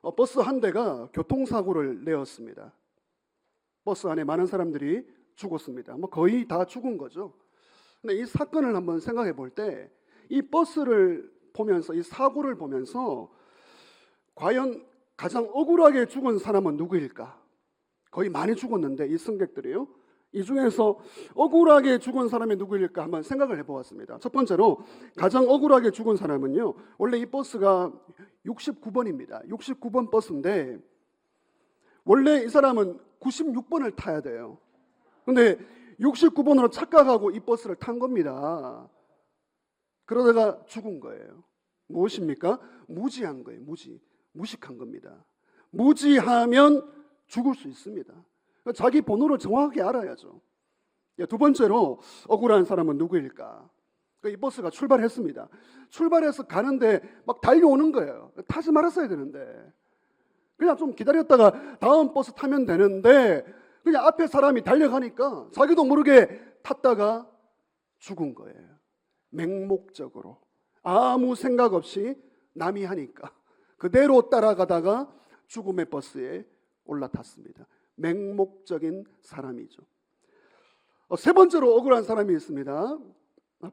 버스 한 대가 교통사고를 내었습니다. 버스 안에 많은 사람들이 죽었습니다. 거의 다 죽은 거죠. 근데 이 사건을 한번 생각해 볼 때 이 버스를 보면서, 이 사고를 보면서 과연 가장 억울하게 죽은 사람은 누구일까? 거의 많이 죽었는데 이 승객들이요. 이 중에서 억울하게 죽은 사람이 누구일까 한번 생각을 해보았습니다. 첫 번째로 가장 억울하게 죽은 사람은요, 원래 이 버스가 69번입니다. 69번 버스인데 원래 이 사람은 96번을 타야 돼요. 근데 69번으로 착각하고 이 버스를 탄 겁니다. 그러다가 죽은 거예요. 무엇입니까? 무지한 거예요. 무식한 겁니다. 무지하면 죽을 수 있습니다. 자기 번호를 정확하게 알아야죠. 두 번째로 억울한 사람은 누구일까? 이 버스가 출발했습니다. 출발해서 가는데 막 달려오는 거예요. 타지 말았어야 되는데 그냥 좀 기다렸다가 다음 버스 타면 되는데 그냥 앞에 사람이 달려가니까 자기도 모르게 탔다가 죽은 거예요. 맹목적으로 아무 생각 없이 남이 하니까 그대로 따라가다가 죽음의 버스에 올라탔습니다. 맹목적인 사람이죠. 세 번째로 억울한 사람이 있습니다.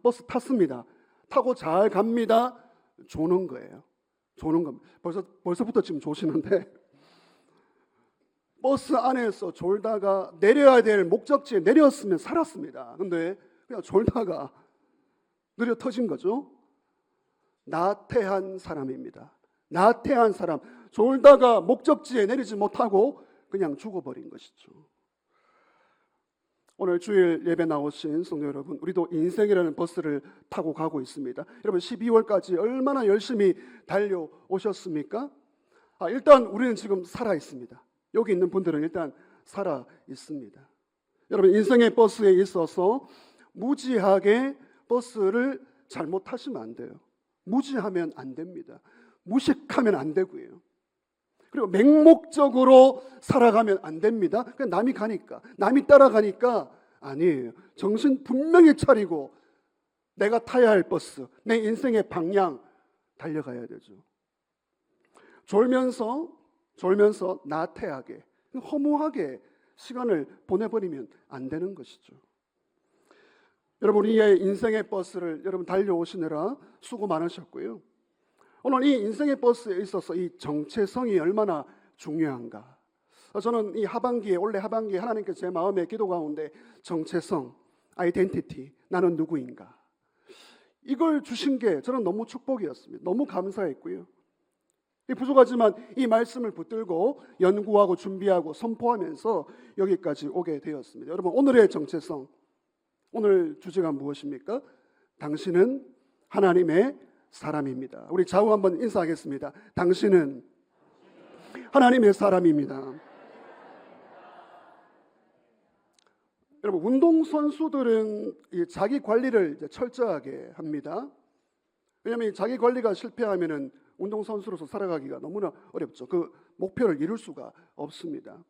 버스 탔습니다. 타고 잘 갑니다. 조는 거예요. 조는 겁니다. 벌써부터 지금 조시는데 버스 안에서 졸다가 내려야 될 목적지에 내렸으면 살았습니다. 근데 그냥 졸다가 느려 터진 거죠. 나태한 사람입니다. 나태한 사람, 졸다가 목적지에 내리지 못하고 그냥 죽어버린 것이죠. 오늘 주일 예배 나오신 성도 여러분, 우리도 인생이라는 버스를 타고 가고 있습니다. 여러분 12월까지 얼마나 열심히 달려오셨습니까? 일단 우리는 지금 살아 있습니다. 여기 있는 분들은 일단 살아 있습니다. 여러분 인생의 버스에 있어서 무지하게 버스를 잘못 타시면 안 돼요. 무지하면 안 됩니다. 무식하면 안 되고요. 그리고 맹목적으로 살아가면 안 됩니다. 그냥 남이 가니까, 남이 따라가니까 아니에요. 정신 분명히 차리고 내가 타야 할 버스, 내 인생의 방향 달려가야 되죠. 졸면서 나태하게, 허무하게 시간을 보내버리면 안 되는 것이죠. 여러분 우리의 인생의 버스를 여러분 달려오시느라 수고 많으셨고요. 오늘 이 인생의 버스에 있어서 이 정체성이 얼마나 중요한가. 저는 이 하반기에, 올해 하반기에 하나님께서 제 마음의 기도 가운데 정체성, 아이덴티티, 나는 누구인가, 이걸 주신 게 저는 너무 축복이었습니다. 너무 감사했고요. 부족하지만 이 말씀을 붙들고 연구하고 준비하고 선포하면서 여기까지 오게 되었습니다. 여러분 오늘의 정체성, 오늘 주제가 무엇입니까? 당신은 하나님의 사람입니다. 우리 좌우 한번 인사하겠습니다. 당신은 하나님의 사람입니다. 여러분 운동선수들은 자기 관리를 철저하게 합니다. 왜냐하면 자기 관리가 실패하면 운동선수로서 살아가기가 너무나 어렵죠. 그 목표를 이룰 수가 없습니다.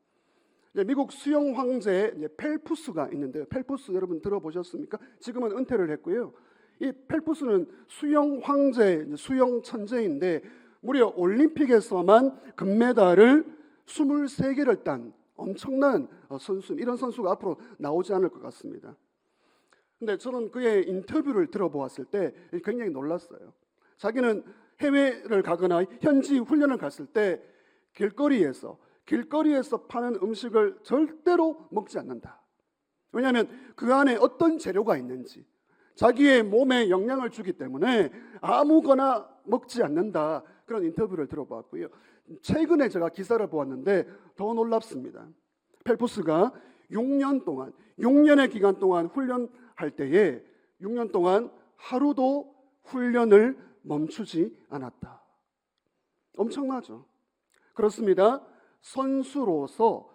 미국 수영 황제 펠프스가 있는데요. 펠프스 여러분 들어보셨습니까? 지금은 은퇴를 했고요. 이 펠프스는 수영 황제, 수영 천재인데 무려 올림픽에서만 금메달을 23개를 딴 엄청난 선수, 이런 선수가 앞으로 나오지 않을 것 같습니다. 근데 저는 그의 인터뷰를 들어보았을 때 굉장히 놀랐어요. 자기는 해외를 가거나 현지 훈련을 갔을 때 길거리에서 파는 음식을 절대로 먹지 않는다. 왜냐하면 그 안에 어떤 재료가 있는지, 자기의 몸에 영향을 주기 때문에 아무거나 먹지 않는다. 그런 인터뷰를 들어봤고요. 최근에 제가 기사를 보았는데 더 놀랍습니다. 펠프스가 6년의 기간 동안 훈련할 때에 6년 동안 하루도 훈련을 멈추지 않았다. 엄청나죠? 그렇습니다. 선수로서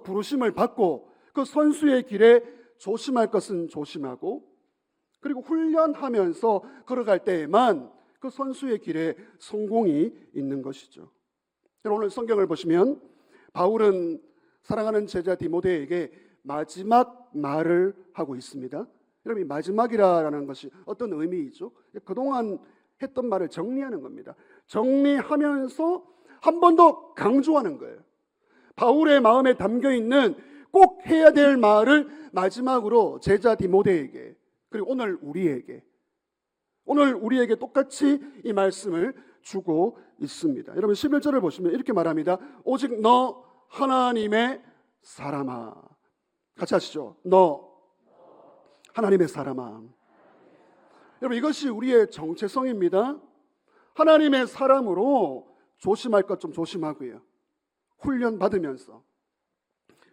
부르심을 받고 그 선수의 길에 조심할 것은 조심하고, 그리고 훈련하면서 걸어갈 때에만 그 선수의 길에 성공이 있는 것이죠. 오늘 성경을 보시면 바울은 사랑하는 제자 디모데에게 마지막 말을 하고 있습니다. 여러분 이 마지막이라는 것이 어떤 의미이죠? 그동안 했던 말을 정리하는 겁니다. 정리하면서 한 번 더 강조하는 거예요. 바울의 마음에 담겨 있는 꼭 해야 될 말을 마지막으로 제자 디모데에게, 그리고 오늘 우리에게 똑같이 이 말씀을 주고 있습니다. 여러분 11절을 보시면 이렇게 말합니다. 오직 너 하나님의 사람아. 같이 하시죠. 너 하나님의 사람아. 여러분 이것이 우리의 정체성입니다. 하나님의 사람으로 조심할 것 좀 조심하고요. 훈련 받으면서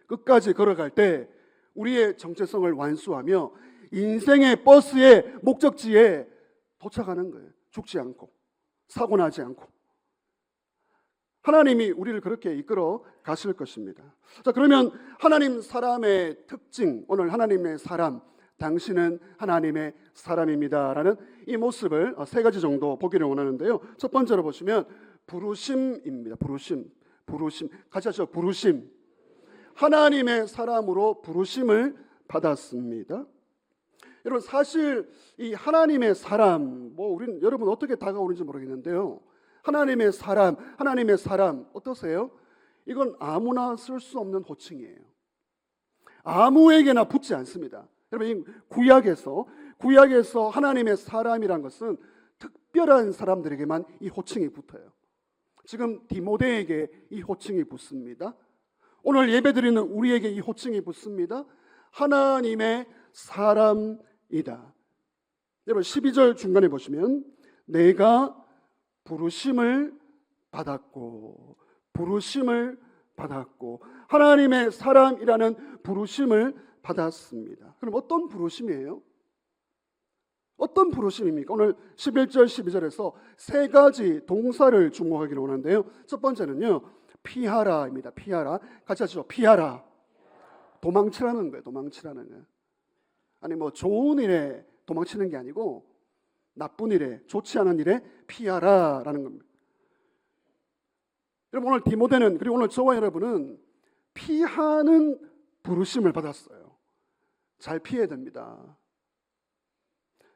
끝까지 걸어갈 때 우리의 정체성을 완수하며 인생의 버스의 목적지에 도착하는 거예요. 죽지 않고 사고 나지 않고 하나님이 우리를 그렇게 이끌어 가실 것입니다. 자, 그러면 하나님 사람의 특징, 오늘 하나님의 사람, 당신은 하나님의 사람입니다라는 이 모습을 세 가지 정도 보기를 원하는데요. 첫 번째로 보시면 부르심입니다. 부르심. 같이 하시죠. 부르심. 하나님의 사람으로 부르심을 받았습니다. 여러분 사실 이 하나님의 사람, 여러분 어떻게 다가오는지 모르겠는데요. 하나님의 사람 어떠세요? 이건 아무나 쓸 수 없는 호칭이에요. 아무에게나 붙지 않습니다. 여러분 구약에서 하나님의 사람이란 것은 특별한 사람들에게만 이 호칭이 붙어요. 지금 디모데에게 이 호칭이 붙습니다. 오늘 예배드리는 우리에게 이 호칭이 붙습니다. 하나님의 사람이다. 여러분 12절 중간에 보시면 내가 부르심을 받았고 하나님의 사람이라는 부르심을 받았습니다. 그럼 어떤 부르심이에요? 어떤 부르심입니까? 오늘 11절 12절에서 세 가지 동사를 주목하기를 원하는데요. 첫 번째는요, 피하라입니다. 피하라. 같이 하시죠. 피하라. 도망치라는 거예요. 도망치라는 거예요. 아니 좋은 일에 도망치는 게 아니고 나쁜 일에, 좋지 않은 일에 피하라라는 겁니다. 여러분 오늘 디모데는, 그리고 오늘 저와 여러분은 피하는 부르심을 받았어요. 잘 피해야 됩니다.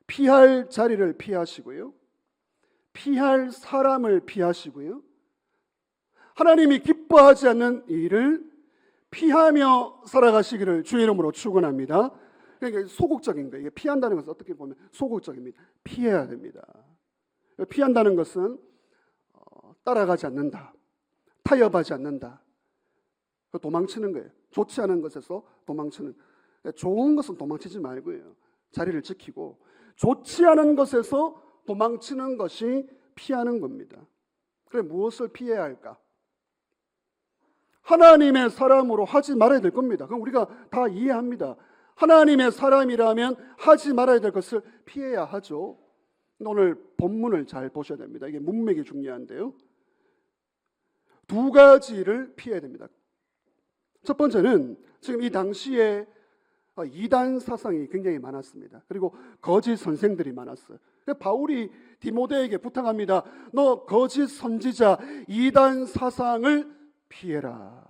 피할 자리를 피하시고요. 피할 사람을 피하시고요. 하나님이 기뻐하지 않는 일을 피하며 살아가시기를 주의 이름으로 축원합니다. 그러니까 소극적인 거예요. 이게 피한다는 것은 어떻게 보면 소극적입니다. 피해야 됩니다. 피한다는 것은 따라가지 않는다. 타협하지 않는다. 도망치는 거예요. 좋지 않은 것에서 도망치는. 좋은 것은 도망치지 말고요. 자리를 지키고 좋지 않은 것에서 도망치는 것이 피하는 겁니다. 그래 무엇을 피해야 할까? 하나님의 사람으로 하지 말아야 될 겁니다. 그럼 우리가 다 이해합니다. 하나님의 사람이라면 하지 말아야 될 것을 피해야 하죠. 오늘 본문을 잘 보셔야 됩니다. 이게 문맥이 중요한데요. 두 가지를 피해야 됩니다. 첫 번째는 지금 이 당시에 이단 사상이 굉장히 많았습니다. 그리고 거짓 선생들이 많았어요. 바울이 디모데에게 부탁합니다. 너 거짓 선지자 이단 사상을 피해라.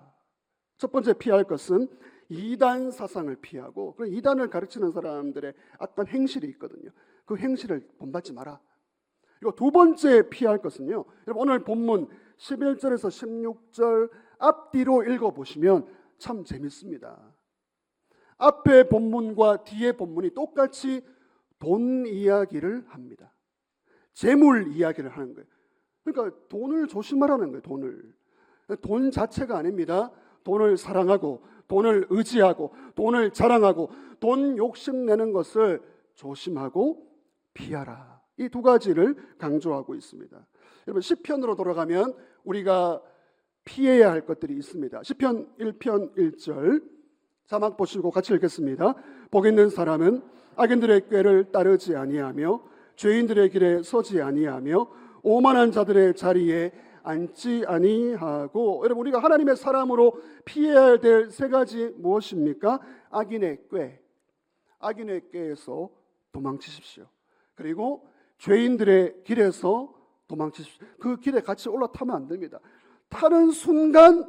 첫 번째 피할 것은 이단 사상을 피하고, 이단을 가르치는 사람들의 어떤 행실이 있거든요. 그 행실을 본받지 마라. 그리고 두 번째 피할 것은요, 여러분 오늘 본문 11절에서 16절 앞뒤로 읽어보시면 참 재밌습니다. 앞에 본문과 뒤에 본문이 똑같이 돈 이야기를 합니다. 재물 이야기를 하는 거예요. 그러니까 돈을 조심하라는 거예요. 돈 자체가 아닙니다. 돈을 사랑하고 돈을 의지하고 돈을 자랑하고 돈 욕심내는 것을 조심하고 피하라. 이 두 가지를 강조하고 있습니다. 여러분 시편으로 돌아가면 우리가 피해야 할 것들이 있습니다. 시편 1편 1절 자막 보시고 같이 읽겠습니다. 복 있는 사람은 악인들의 꾀를 따르지 아니하며 죄인들의 길에 서지 아니하며 오만한 자들의 자리에 앉지 아니하고. 여러분 우리가 하나님의 사람으로 피해야 될 세 가지 무엇입니까? 악인의 꾀에서 도망치십시오. 그리고 죄인들의 길에서 도망치십시오. 그 길에 같이 올라타면 안 됩니다. 타는 순간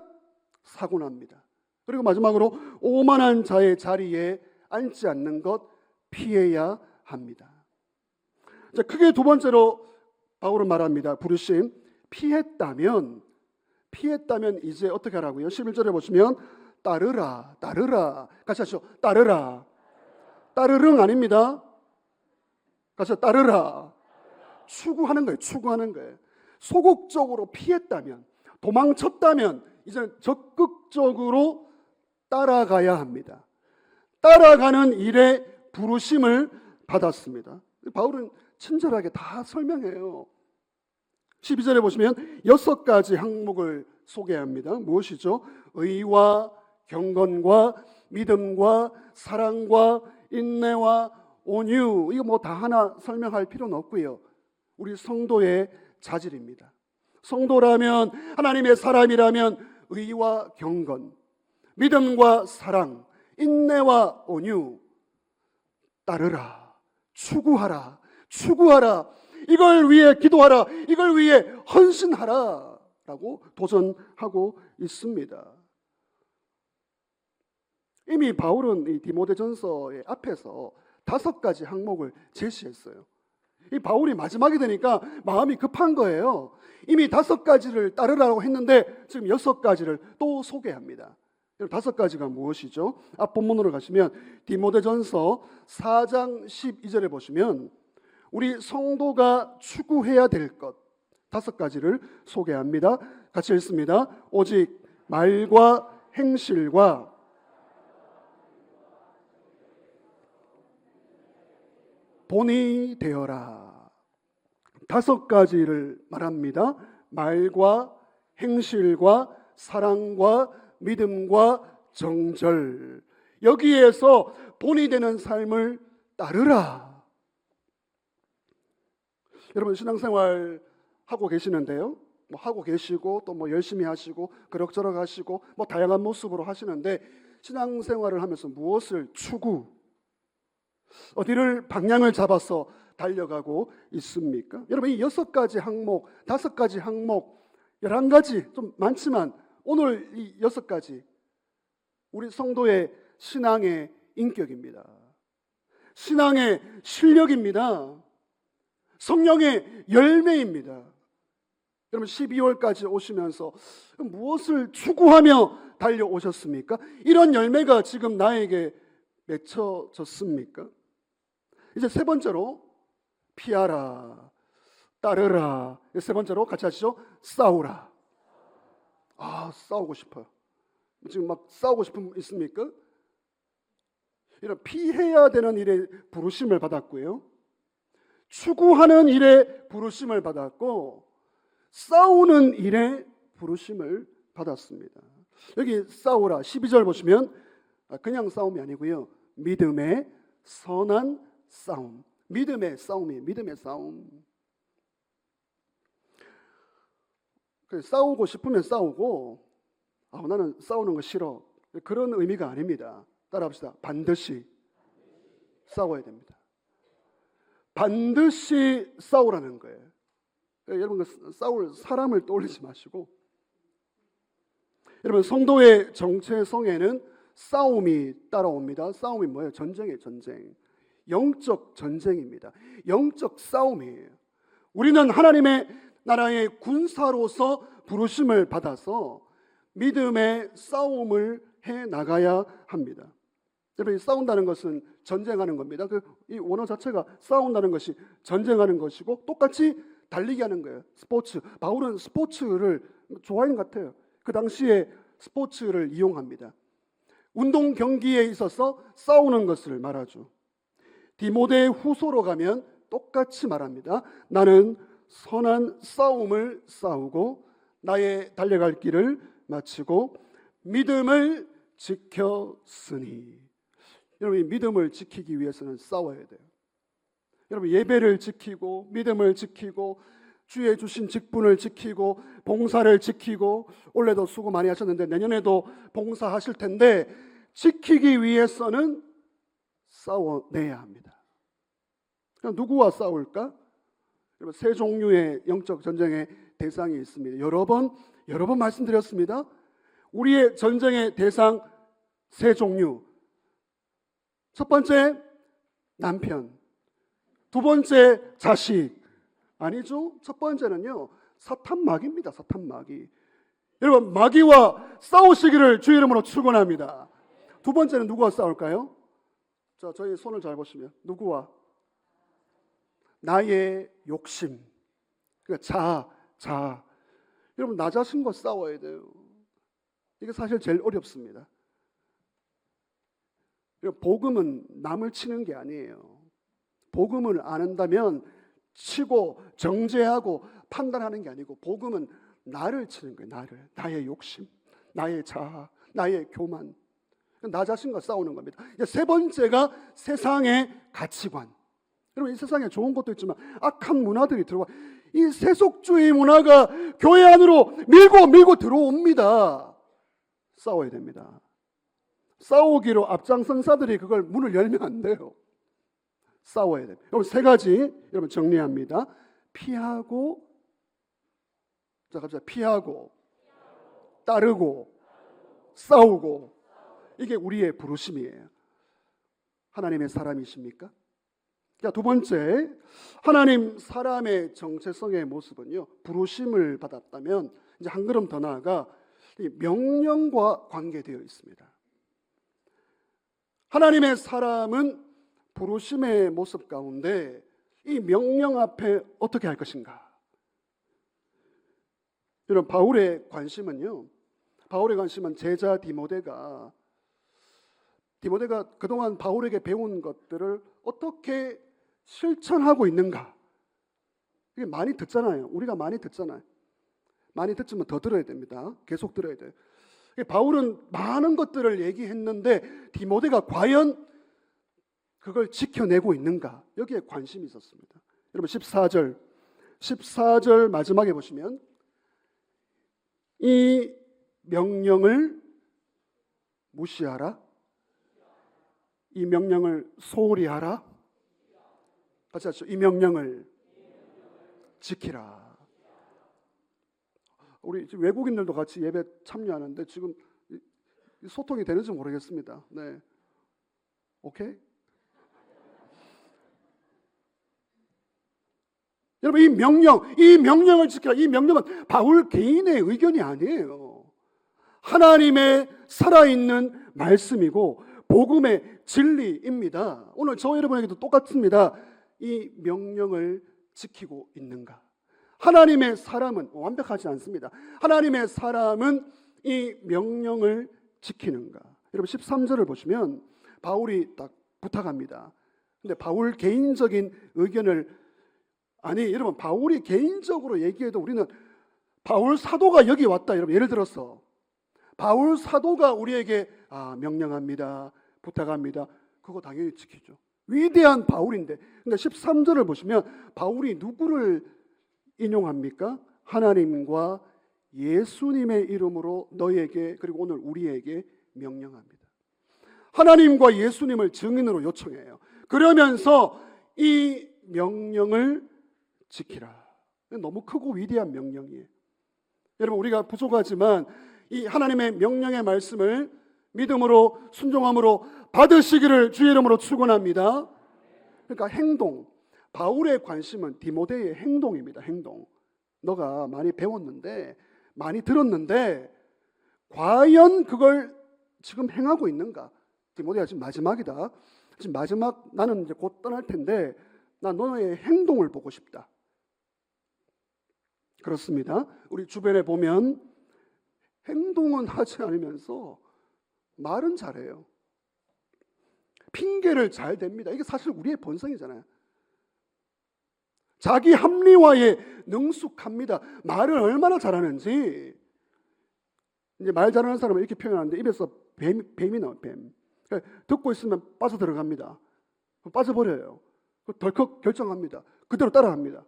사고 납니다. 그리고 마지막으로 오만한 자의 자리에 앉지 않는 것 피해야 합니다. 자, 크게 두 번째로 바울은 말합니다. 부르심, 피했다면 피했다면 이제 어떻게 하라고요? 11절에 보시면 따르라, 따르라. 같이 하시죠. 따르라. 따르릉 아닙니다. 같이 따르라. 추구하는 거예요. 추구하는 거예요. 소극적으로 피했다면, 도망쳤다면 이제는 적극적으로 따라가야 합니다. 따라가는 일에 부르심을 받았습니다. 바울은 친절하게 다 설명해요. 12절에 보시면 6가지 항목을 소개합니다. 무엇이죠? 의와 경건과 믿음과 사랑과 인내와 온유. 이거 뭐 다 하나 설명할 필요는 없고요. 우리 성도의 자질입니다. 성도라면, 하나님의 사람이라면 의와 경건, 믿음과 사랑, 인내와 온유 따르라, 추구하라, 추구하라, 이걸 위해 기도하라, 이걸 위해 헌신하라 라고 도전하고 있습니다. 이미 바울은 이 디모데전서의 앞에서 5가지 항목을 제시했어요. 이 바울이 마지막에 되니까 마음이 급한 거예요. 이미 5가지를 따르라고 했는데 지금 6가지를 또 소개합니다. 5가지가 무엇이죠? 앞 본문으로 가시면 디모데전서 4장 12절에 보시면 우리 성도가 추구해야 될 것 5가지를 소개합니다. 같이 읽습니다. 오직 말과 행실과 본이 되어라. 5가지를 말합니다. 말과 행실과 사랑과 믿음과 정절, 여기에서 본이 되는 삶을 따르라. 여러분 신앙생활 하고 계시는데요, 뭐 하고 계시고 또 뭐 열심히 하시고 그럭저럭 하시고 뭐 다양한 모습으로 하시는데 신앙생활을 하면서 무엇을 추구, 어디를 방향을 잡아서 달려가고 있습니까? 여러분 이 6가지 항목, 5가지 항목, 11가지 좀 많지만 오늘 이 6가지 우리 성도의 신앙의 인격입니다. 신앙의 실력입니다. 성령의 열매입니다. 여러분 12월까지 오시면서 무엇을 추구하며 달려오셨습니까? 이런 열매가 지금 나에게 맺혀졌습니까? 이제 3번째로 피하라, 따르라. 3번째로 같이 하시죠. 싸우라. 싸우고 싶어요. 지금 막 싸우고 싶은 분 있습니까? 이런 피해야 되는 일에 부르심을 받았고요, 추구하는 일에 부르심을 받았고, 싸우는 일에 부르심을 받았습니다. 여기 싸우라 12절 보시면 그냥 싸움이 아니고요, 믿음의 선한 싸움. 믿음의 싸움이에요. 믿음의 싸움. 싸우고 싶으면 싸우고, 나는 싸우는 거 싫어, 그런 의미가 아닙니다. 따라합시다. 반드시 싸워야 됩니다. 반드시 싸우라는 거예요. 여러분 싸울 사람을 떠올리지 마시고, 여러분 성도의 정체성에는 싸움이 따라옵니다. 싸움이 뭐예요? 전쟁이에요. 전쟁. 영적 전쟁입니다. 영적 싸움이에요. 우리는 하나님의 나라의 군사로서 부르심을 받아서 믿음의 싸움을 해 나가야 합니다. 여러분 싸운다는 것은 전쟁하는 겁니다. 이 원어 자체가 싸운다는 것이 전쟁하는 것이고 똑같이 달리기 하는 거예요. 스포츠. 바울은 스포츠를 좋아하는 것 같아요. 그 당시에 스포츠를 이용합니다. 운동 경기에 있어서 싸우는 것을 말하죠. 디모데 후서로 가면 똑같이 말합니다. 나는 선한 싸움을 싸우고 나의 달려갈 길을 마치고 믿음을 지켰으니. 여러분 이 믿음을 지키기 위해서는 싸워야 돼요. 여러분 예배를 지키고 믿음을 지키고 주의 주신 직분을 지키고 봉사를 지키고, 올해도 수고 많이 하셨는데 내년에도 봉사하실 텐데 지키기 위해서는 싸워내야 합니다. 그럼 누구와 싸울까? 여러분 세 종류의 영적 전쟁의 대상이 있습니다. 여러 번 말씀드렸습니다. 우리의 전쟁의 대상 세 종류. 첫 번째 남편, 두 번째 자식. 아니죠. 첫 번째는요 사탄 마귀입니다. 사탄 마귀. 여러분, 마귀와 싸우시기를 주의 이름으로 축원합니다. 두 번째는 누구와 싸울까요? 자, 저희 손을 잘 보시면 누구와? 나의 욕심. 그러니까 자아. 여러분, 나 자신과 싸워야 돼요. 이게 사실 제일 어렵습니다. 복음은 남을 치는 게 아니에요. 복음을 안 한다면 치고 정죄하고 판단하는 게 아니고, 복음은 나를 치는 거예요. 나의 욕심, 나의 자아, 나의 교만, 나 자신과 싸우는 겁니다. 세 번째가 세상의 가치관. 여러분, 이 세상에 좋은 것도 있지만 악한 문화들이 들어와, 이 세속주의 문화가 교회 안으로 밀고 들어옵니다. 싸워야 됩니다. 싸우기로 앞장선 자들이 그걸 문을 열면 안 돼요. 싸워야 돼요. 여러분, 세 가지 여러분 정리합니다. 피하고, 자 갑자기 피하고, 따르고, 싸우고. 이게 우리의 부르심이에요. 하나님의 사람이십니까? 자, 두 번째, 하나님 사람의 정체성의 모습은요, 부르심을 받았다면 이제 한 걸음 더 나아가 이 명령과 관계되어 있습니다. 하나님의 사람은 부르심의 모습 가운데 이 명령 앞에 어떻게 할 것인가? 여러분, 바울의 관심은 제자 디모데가 그동안 바울에게 배운 것들을 어떻게 실천하고 있는가? 이게 많이 듣잖아요. 우리가 많이 듣잖아요. 많이 듣지만 더 들어야 됩니다. 계속 들어야 돼요. 바울은 많은 것들을 얘기했는데 디모데가 과연 그걸 지켜내고 있는가? 여기에 관심이 있었습니다. 여러분, 14절 마지막에 보시면 이 명령을 무시하라, 이 명령을 소홀히 하라, 같이 하시죠. 이 명령을 지키라. 우리 지금 외국인들도 같이 예배 참여하는데 지금 소통이 되는지 모르겠습니다. 네, 오케이? 여러분, 이 명령을 지키라. 이 명령은 바울 개인의 의견이 아니에요. 하나님의 살아있는 말씀이고 복음의 진리입니다. 오늘 저 여러분에게도 똑같습니다. 이 명령을 지키고 있는가? 하나님의 사람은 완벽하지 않습니다. 하나님의 사람은 이 명령을 지키는가? 여러분, 13절을 보시면 바울이 딱 부탁합니다. 근데 바울 개인적인 의견을, 아니 여러분, 바울이 개인적으로 얘기해도 우리는 바울 사도가 여기 왔다, 여러분, 예를 들어서 바울 사도가 우리에게 명령합니다, 부탁합니다, 그거 당연히 지키죠. 위대한 바울인데. 근데 13절을 보시면 바울이 누구를 인용합니까? 하나님과 예수님의 이름으로 너에게, 그리고 오늘 우리에게 명령합니다. 하나님과 예수님을 증인으로 요청해요. 그러면서 이 명령을 지키라. 너무 크고 위대한 명령이에요. 여러분, 우리가 부족하지만 이 하나님의 명령의 말씀을 믿음으로 순종함으로 받으시기를 주의 이름으로 축원합니다. 그러니까 행동, 바울의 관심은 디모데의 행동입니다. 행동. 너가 많이 배웠는데, 많이 들었는데 과연 그걸 지금 행하고 있는가? 디모데야, 지금 마지막이다. 지금 마지막, 나는 이제 곧 떠날 텐데 난 너의 행동을 보고 싶다. 그렇습니다. 우리 주변에 보면 행동은 하지 않으면서 말은 잘해요. 핑계를 잘 댑니다. 이게 사실 우리의 본성이잖아요. 자기 합리화에 능숙합니다. 말을 얼마나 잘하는지. 이제 말 잘하는 사람은 이렇게 표현하는데 입에서 뱀이 나와요. 뱀. 그러니까 듣고 있으면 빠져 들어갑니다. 빠져버려요. 덜컥 결정합니다. 그대로 따라합니다.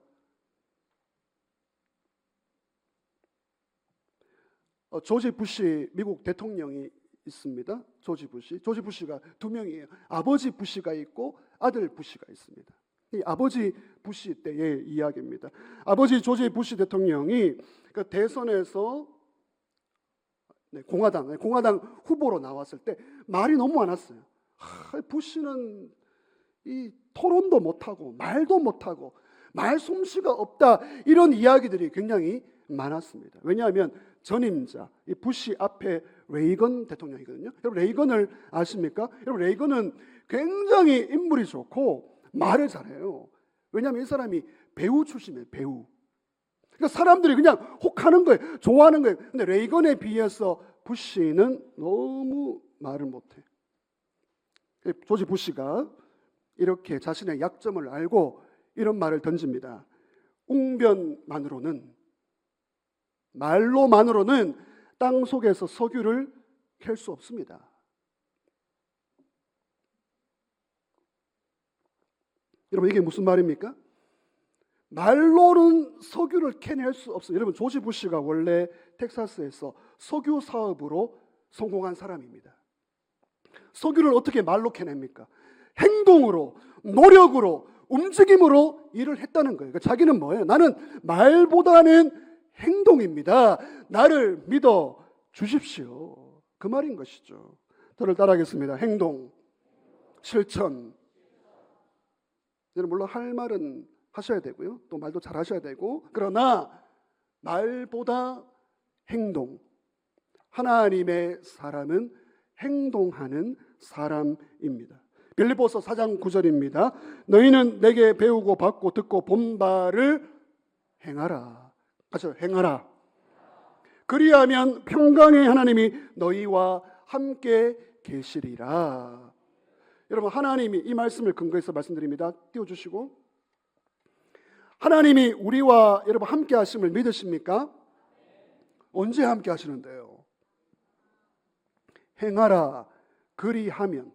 조지 부시 미국 대통령이 있습니다. 조지 부시가 두 명이에요. 아버지 부시가 있고 아들 부시가 있습니다. 이 아버지 부시 때의 이야기입니다. 아버지 조지 부시 대통령이 그 대선에서 공화당 후보로 나왔을 때 말이 너무 많았어요. 부시는 이 토론도 못하고 말도 못하고 말솜씨가 없다, 이런 이야기들이 굉장히 많았습니다. 왜냐하면 전임자, 이 부시 앞에 레이건 대통령이거든요. 여러분 레이건을 아십니까? 여러분 레이건은 굉장히 인물이 좋고 말을 잘해요. 왜냐하면 이 사람이 배우 출신이에요. 배우. 그러니까 사람들이 그냥 혹하는 거예요. 좋아하는 거예요. 근데 레이건에 비해서 부시는 너무 말을 못해. 조지 부시가 이렇게 자신의 약점을 알고 이런 말을 던집니다. 웅변만으로는, 말로만으로는 땅 속에서 석유를 캘 수 없습니다. 여러분 이게 무슨 말입니까? 말로는 석유를 캐낼 수 없어요. 여러분 조지 부시가 원래 텍사스에서 석유 사업으로 성공한 사람입니다. 석유를 어떻게 말로 캐냅니까? 행동으로, 노력으로, 움직임으로 일을 했다는 거예요. 그러니까 자기는 뭐예요? 나는 말보다는 행동입니다. 나를 믿어 주십시오. 그 말인 것이죠. 저를 따라하겠습니다. 행동, 실천. 물론 할 말은 하셔야 되고요. 또 말도 잘 하셔야 되고, 그러나 말보다 행동. 하나님의 사람은 행동하는 사람입니다. 빌립보서 4장 9절입니다. 너희는 내게 배우고 받고 듣고 본 바를 행하라. 같이 행하라. 그리하면 평강의 하나님이 너희와 함께 계시리라. 여러분 하나님이 이 말씀을 근거해서 말씀드립니다. 띄워주시고, 하나님이 우리와 여러분 함께 하심을 믿으십니까? 언제 함께 하시는데요? 행하라. 그리하면.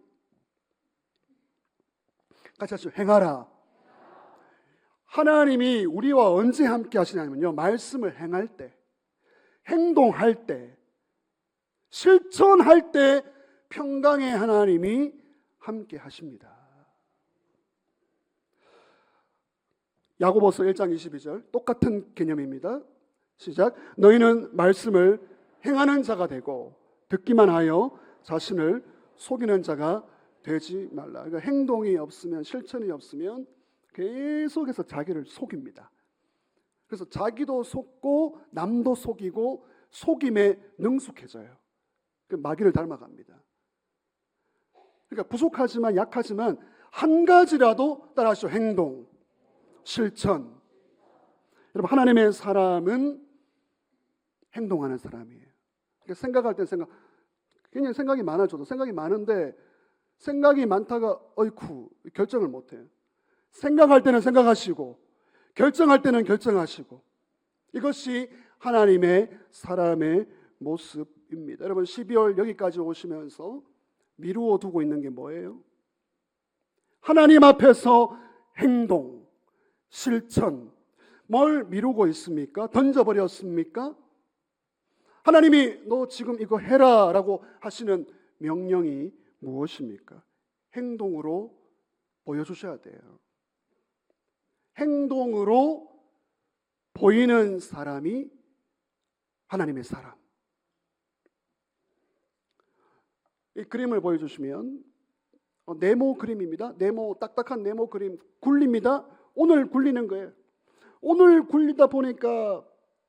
같이 하시죠. 행하라. 하나님이 우리와 언제 함께 하시냐면요, 말씀을 행할 때, 행동할 때, 실천할 때 평강의 하나님이 함께 하십니다. 야고보서 1장 22절 똑같은 개념입니다. 시작. 너희는 말씀을 행하는 자가 되고 듣기만 하여 자신을 속이는 자가 되지 말라. 그러니까 행동이 없으면, 실천이 없으면 계속해서 자기를 속입니다. 그래서 자기도 속고 남도 속이고 속임에 능숙해져요. 마귀를 닮아갑니다. 그러니까 부족하지만 약하지만 한 가지라도 따라하시죠. 행동, 실천. 여러분 하나님의 사람은 행동하는 사람이에요. 그러니까 생각할 때 그냥 생각이 많아져도 생각이 많은데 생각이 많다가 어이쿠 결정을 못해요. 생각할 때는 생각하시고 결정할 때는 결정하시고, 이것이 하나님의 사람의 모습입니다. 여러분 12월 여기까지 오시면서 미루어 두고 있는 게 뭐예요? 하나님 앞에서 행동, 실천. 뭘 미루고 있습니까? 던져버렸습니까? 하나님이 너 지금 이거 해라 라고 하시는 명령이 무엇입니까? 행동으로 보여주셔야 돼요. 행동으로 보이는 사람이 하나님의 사람. 이 그림을 보여주시면 네모 그림입니다. 네모, 딱딱한 네모 그림 굴립니다. 오늘 굴리는 거예요. 오늘 굴리다 보니까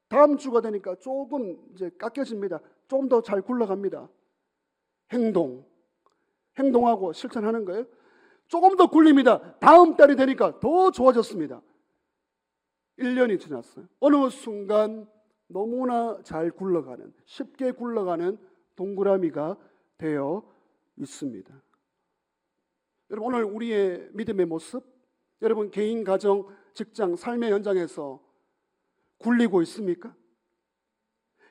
다음 주가 되니까 조금 이제 깎여집니다. 좀 더 잘 굴러갑니다. 행동하고 실천하는 거예요. 조금 더 굴립니다. 다음 달이 되니까 더 좋아졌습니다. 1년이 지났어요. 어느 순간 너무나 잘 굴러가는, 쉽게 굴러가는 동그라미가 되어 있습니다. 여러분 오늘 우리의 믿음의 모습, 여러분 개인, 가정, 직장, 삶의 현장에서 굴리고 있습니까?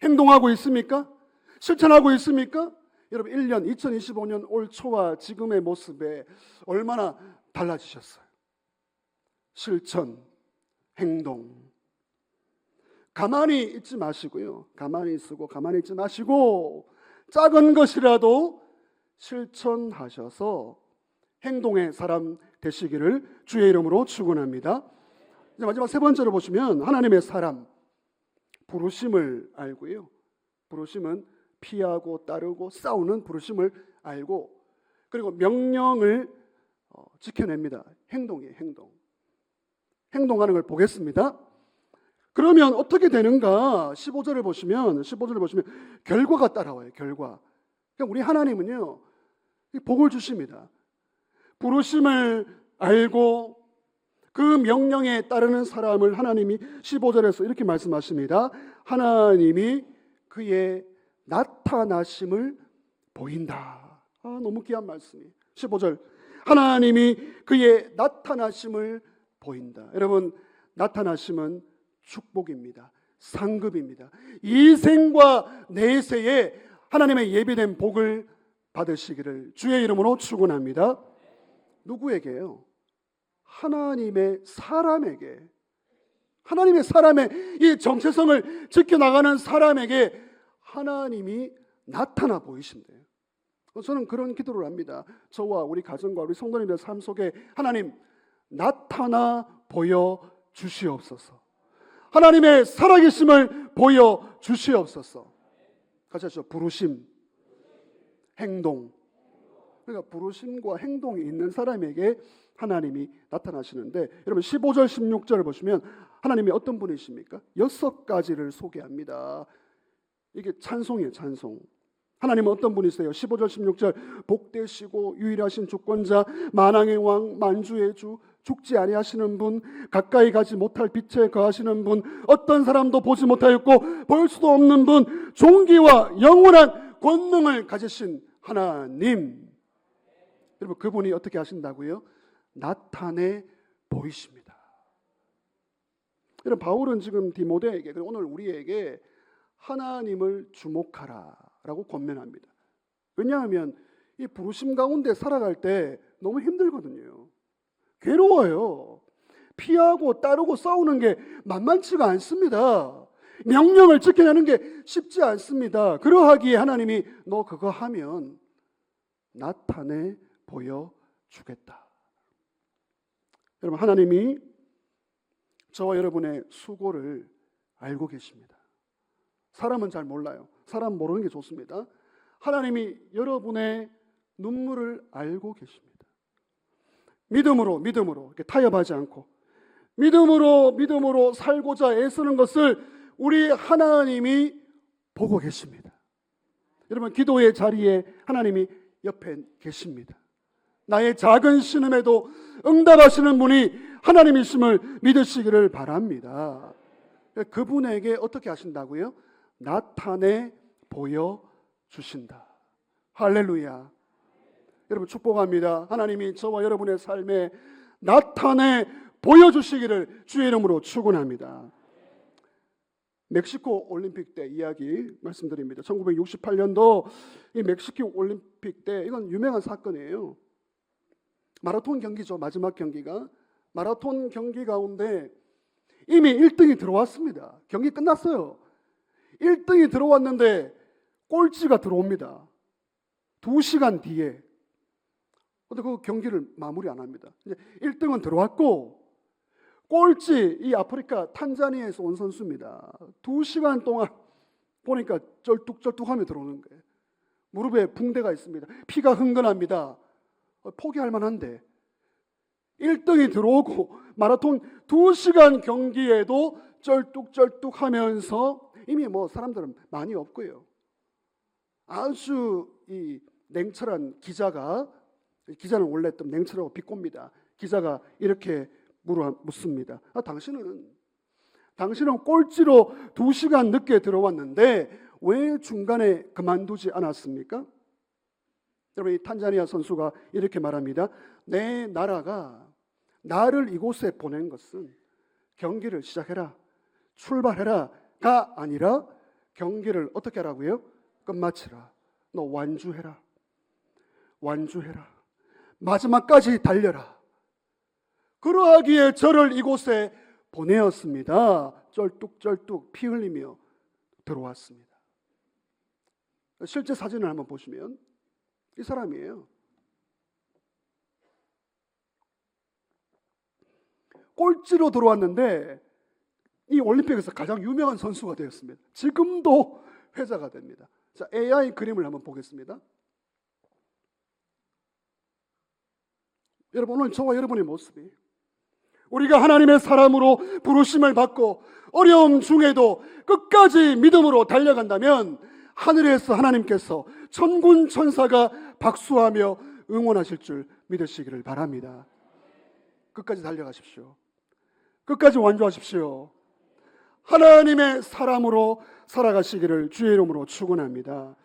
행동하고 있습니까? 실천하고 있습니까? 여러분 1년 2025년 올 초와 지금의 모습에 얼마나 달라지셨어요? 실천, 행동. 가만히 있지 마시고요. 가만히 있지 마시고 작은 것이라도 실천하셔서 행동의 사람 되시기를 주의 이름으로 축원합니다. 이제 마지막 세 번째로 보시면 하나님의 사람, 부르심을 알고요. 부르심은 피하고 따르고 싸우는 부르심을 알고, 그리고 명령을 지켜냅니다. 행동이에요. 행동하는 걸 보겠습니다. 그러면 어떻게 되는가? 15절을 보시면 결과가 따라와요. 결과. 그러니까 우리 하나님은요, 복을 주십니다. 부르심을 알고 그 명령에 따르는 사람을 하나님이 15절에서 이렇게 말씀하십니다. 하나님이 그의 나타나심을 보인다. 너무 귀한 말씀이. 15절. 하나님이 그의 나타나심을 보인다. 여러분, 나타나심은 축복입니다. 상급입니다. 이 생과 내세에 하나님의 예비된 복을 받으시기를 주의 이름으로 축원합니다. 누구에게요? 하나님의 사람에게, 하나님의 사람의 이 정체성을 지켜나가는 사람에게 하나님이 나타나 보이신대요. 저는 그런 기도를 합니다. 저와 우리 가정과 우리 성도님의 삶 속에 하나님 나타나 보여 주시옵소서. 하나님의 살아계심을 보여 주시옵소서. 같이 하시죠. 부르심, 행동. 그러니까 부르심과 행동이 있는 사람에게 하나님이 나타나시는데, 여러분 15절 16절을 보시면 하나님이 어떤 분이십니까? 6가지를 소개합니다. 이게 찬송이에요. 찬송. 하나님은 어떤 분이세요? 15절 16절 복되시고 유일하신 주권자, 만왕의 왕, 만주의 주, 죽지 아니하시는 분, 가까이 가지 못할 빛에 거하시는 분, 어떤 사람도 보지 못하였고 볼 수도 없는 분, 존귀와 영원한 권능을 가지신 하나님. 여러분 그분이 어떻게 하신다고요? 나타내 보이십니다. 여러분 바울은 지금 디모데에게, 그리고 오늘 우리에게 하나님을 주목하라라고 권면합니다. 왜냐하면 이 부르심 가운데 살아갈 때 너무 힘들거든요. 괴로워요. 피하고 따르고 싸우는 게 만만치가 않습니다. 명령을 지켜내는 게 쉽지 않습니다. 그러하기에 하나님이 너 그거 하면 나타내 보여주겠다. 여러분 하나님이 저와 여러분의 수고를 알고 계십니다. 사람은 잘 몰라요. 사람 모르는 게 좋습니다. 하나님이 여러분의 눈물을 알고 계십니다. 믿음으로 이렇게 타협하지 않고 믿음으로 살고자 애쓰는 것을 우리 하나님이 보고 계십니다. 여러분 기도의 자리에 하나님이 옆에 계십니다. 나의 작은 신음에도 응답하시는 분이 하나님이심을 믿으시기를 바랍니다. 그분에게 어떻게 하신다고요? 나타내 보여주신다. 할렐루야. 여러분 축복합니다. 하나님이 저와 여러분의 삶에 나타내 보여주시기를 주의 이름으로 축원합니다. 멕시코 올림픽 때 이야기 말씀드립니다. 1968년도 이 멕시코 올림픽 때, 이건 유명한 사건이에요. 마라톤 경기죠. 마지막 경기가 마라톤 경기 가운데 이미 1등이 들어왔습니다. 경기 끝났어요. 1등이 들어왔는데 꼴찌가 들어옵니다. 2시간 뒤에. 근데 그 경기를 마무리 안 합니다. 이제 1등은 들어왔고 꼴찌, 이 아프리카 탄자니아에서 온 선수입니다. 2시간 동안 보니까 쩔뚝쩔뚝하며 들어오는 거예요. 무릎에 붕대가 있습니다. 피가 흥건합니다. 포기할 만한데 1등이 들어오고 마라톤 2시간 경기에도 쩔뚝쩔뚝하면서 이미 뭐 사람들은 많이 없고요. 아주 이 냉철한 기자는 원래 좀 냉철하고 비꼬입니다. 기자가 이렇게 묻습니다. 당신은 꼴찌로 2시간 늦게 들어왔는데 왜 중간에 그만두지 않았습니까? 여러분 이 탄자니아 선수가 이렇게 말합니다. 내 나라가 나를 이곳에 보낸 것은 경기를 시작해라, 출발해라가 아니라 경기를 어떻게 하라고요? 끝마치라. 너 완주해라. 마지막까지 달려라. 그러하기에 저를 이곳에 보내었습니다. 쩔뚝쩔뚝 피 흘리며 들어왔습니다. 실제 사진을 한번 보시면 이 사람이에요. 꼴찌로 들어왔는데 이 올림픽에서 가장 유명한 선수가 되었습니다. 지금도 회자가 됩니다. 자, AI 그림을 한번 보겠습니다. 여러분 오늘 저와 여러분의 모습이 우리가 하나님의 사람으로 부르심을 받고 어려움 중에도 끝까지 믿음으로 달려간다면 하늘에서 하나님께서 천군 천사가 박수하며 응원하실 줄 믿으시기를 바랍니다. 끝까지 달려가십시오. 끝까지 완주하십시오. 하나님의 사람으로 살아가시기를 주의 이름으로 축원합니다.